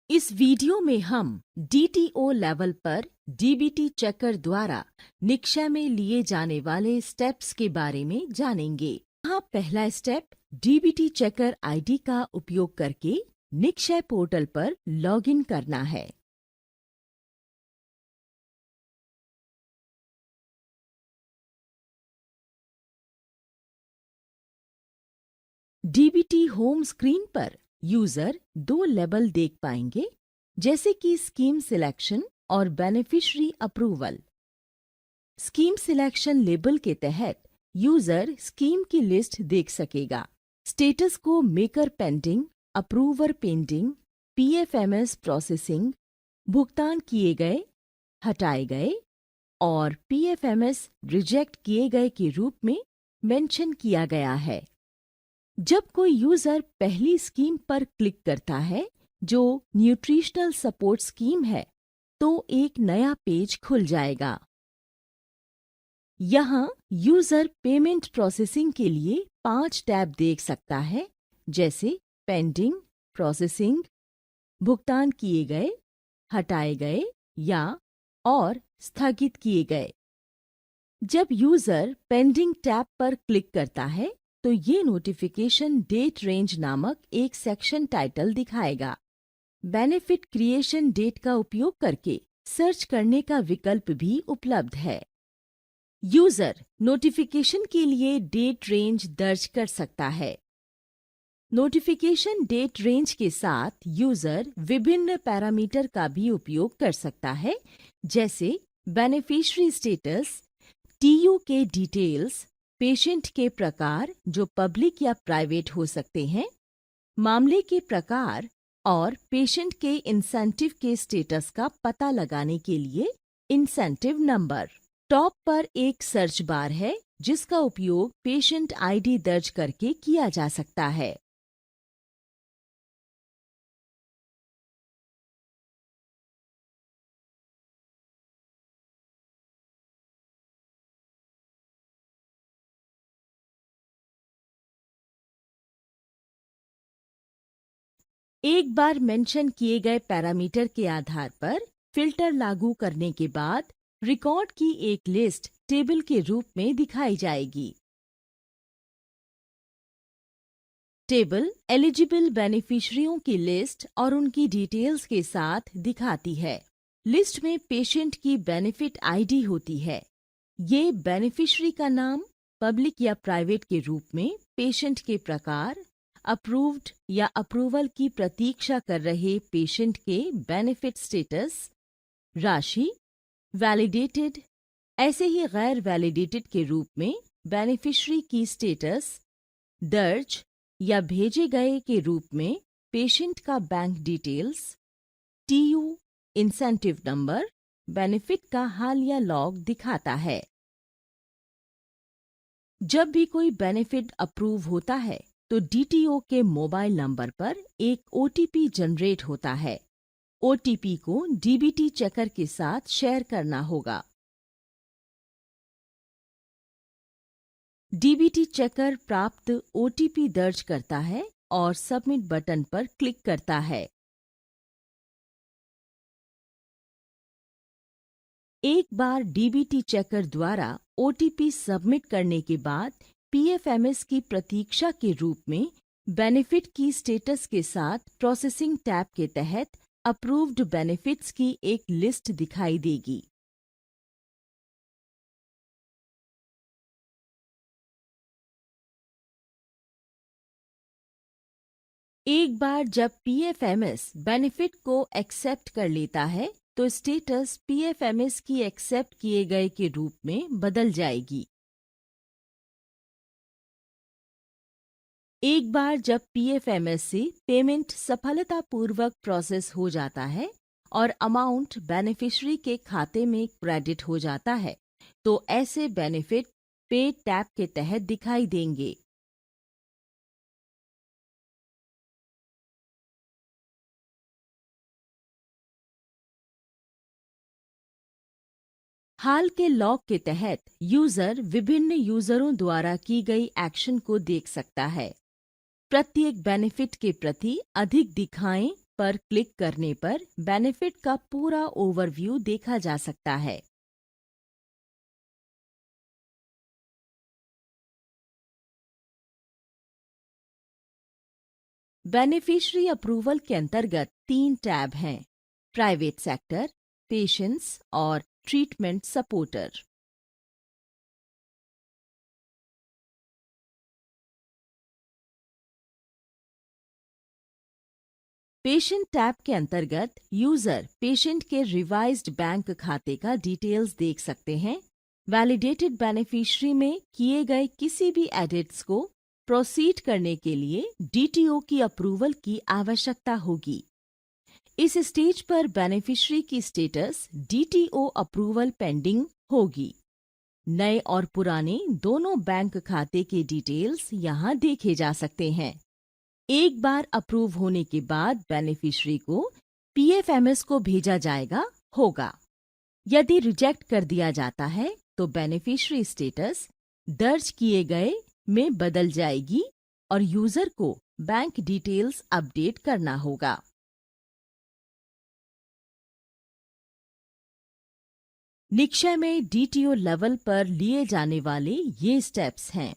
इस वीडियो में हम डीटीओ लेवल पर डीबीटी चेकर द्वारा निक्षय में लिए जाने वाले स्टेप्स के बारे में जानेंगे। यहाँ पहला स्टेप डीबीटी चेकर आईडी का उपयोग करके निक्षय पोर्टल पर लॉगिन करना है। डीबीटी होम स्क्रीन पर यूजर दो लेबल देख पाएंगे, जैसे कि स्कीम सिलेक्शन और beneficiary approval. Scheme selection label के तहत यूजर स्कीम की लिस्ट देख सकेगा। स्टेटस को maker pending, approver pending, PFMS processing, भुगतान किए गए, हटाए गए और पीएफएमएस रिजेक्ट किए गए के रूप में मेंशन किया गया है। जब कोई यूजर पहली स्कीम पर क्लिक करता है, जो न्यूट्रिशनल सपोर्ट स्कीम है, तो एक नया पेज खुल जाएगा। यहाँ यूजर पेमेंट प्रोसेसिंग के लिए 5 टैब देख सकता है, जैसे पेंडिंग, प्रोसेसिंग, भुगतान किए गए, हटाए गए या और स्थगित किए गए। जब यूजर पेंडिंग टैब पर क्लिक करता है, तो ये नोटिफिकेशन डेट रेंज नामक एक सेक्शन टाइटल दिखाएगा। बेनिफिट क्रिएशन डेट का उपयोग करके सर्च करने का विकल्प भी उपलब्ध है। यूजर नोटिफिकेशन के लिए डेट रेंज दर्ज कर सकता है। नोटिफिकेशन डेट रेंज के साथ यूजर विभिन्न पैरामीटर का भी उपयोग कर सकता है, जैसे बेनिफिशियरी स्टेटस, टीयू के डिटेल्स, पेशेंट के प्रकार जो पब्लिक या प्राइवेट हो सकते हैं, मामले के प्रकार और पेशेंट के इंसेंटिव के स्टेटस का पता लगाने के लिए इंसेंटिव नंबर। टॉप पर एक सर्च बार है, जिसका उपयोग पेशेंट आईडी दर्ज करके किया जा सकता है। एक बार मेंशन किए गए पैरामीटर के आधार पर फिल्टर लागू करने के बाद रिकॉर्ड की एक लिस्ट टेबल के रूप में दिखाई जाएगी। टेबल एलिजिबल बेनिफिशियरियों की लिस्ट और उनकी डिटेल्स के साथ दिखाती है। लिस्ट में पेशेंट की बेनिफिट आईडी होती है। ये बेनिफिशियरी का नाम, पब्लिक या प्राइवेट के रूप में, पेशेंट के प्रकार, अप्रूव्ड या अप्रूवल की प्रतीक्षा कर रहे पेशेंट के बेनिफिट स्टेटस, राशि, वैलिडेटेड, ऐसे ही गैर वैलिडेटेड के रूप में बेनिफिशियरी की स्टेटस, दर्ज या भेजे गए के रूप में पेशेंट का बैंक डिटेल्स, टीयू, इंसेंटिव नंबर, बेनिफिट का हालिया लॉग दिखाता है। जब भी कोई बेनिफिट अप्रूव होता है, तो डीटीओ के मोबाइल नंबर पर एक ओटीपी जनरेट होता है। ओटीपी को डीबीटी चेकर के साथ शेयर करना होगा। डीबीटी चेकर प्राप्त ओटीपी दर्ज करता है और सबमिट बटन पर क्लिक करता है। एक बार डीबीटी चेकर द्वारा ओटीपी सबमिट करने के बाद पीएफएमएस की प्रतीक्षा के रूप में बेनिफिट की स्टेटस के साथ प्रोसेसिंग टैब के तहत अप्रूव्ड बेनिफिट्स की एक लिस्ट दिखाई देगी। एक बार जब पीएफएमएस बेनिफिट को एक्सेप्ट कर लेता है, तो स्टेटस पीएफएमएस की एक्सेप्ट किए गए के रूप में बदल जाएगी। एक बार जब पीएफएमएस से पेमेंट सफलतापूर्वक प्रोसेस हो जाता है और अमाउंट बेनिफिशियरी के खाते में क्रेडिट हो जाता है, तो ऐसे बेनिफिट पे टैब के तहत दिखाई देंगे। हाल के लॉग के तहत यूजर विभिन्न यूजरों द्वारा की गई एक्शन को देख सकता है। प्रत्येक बेनिफिट के प्रति अधिक दिखाएं पर क्लिक करने पर बेनिफिट का पूरा ओवरव्यू देखा जा सकता है। बेनिफिशियरी अप्रूवल के अंतर्गत 3 टैब हैं: प्राइवेट सेक्टर, पेशेंट्स और ट्रीटमेंट सपोर्टर। पेशेंट टैब के अंतर्गत यूजर पेशेंट के रिवाइज्ड बैंक खाते का डिटेल्स देख सकते हैं। वैलिडेटेड बेनिफिशियरी में किए गए किसी भी एडिट्स को प्रोसीड करने के लिए डीटीओ की अप्रूवल की आवश्यकता होगी। इस स्टेज पर बेनिफिशियरी की स्टेटस डीटीओ अप्रूवल पेंडिंग होगी। नए और पुराने दोनों बैंक खाते के डिटेल्स यहाँ देखे जा सकते हैं। एक बार अप्रूव होने के बाद बेनिफिशियरी को पीएफएमएस को भेजा जाएगा होगा। यदि रिजेक्ट कर दिया जाता है तो बेनिफिशियरी स्टेटस दर्ज किए गए में बदल जाएगी और यूजर को बैंक डिटेल्स अपडेट करना होगा। निक्षय में डीटीओ लेवल पर लिए जाने वाले ये स्टेप्स हैं: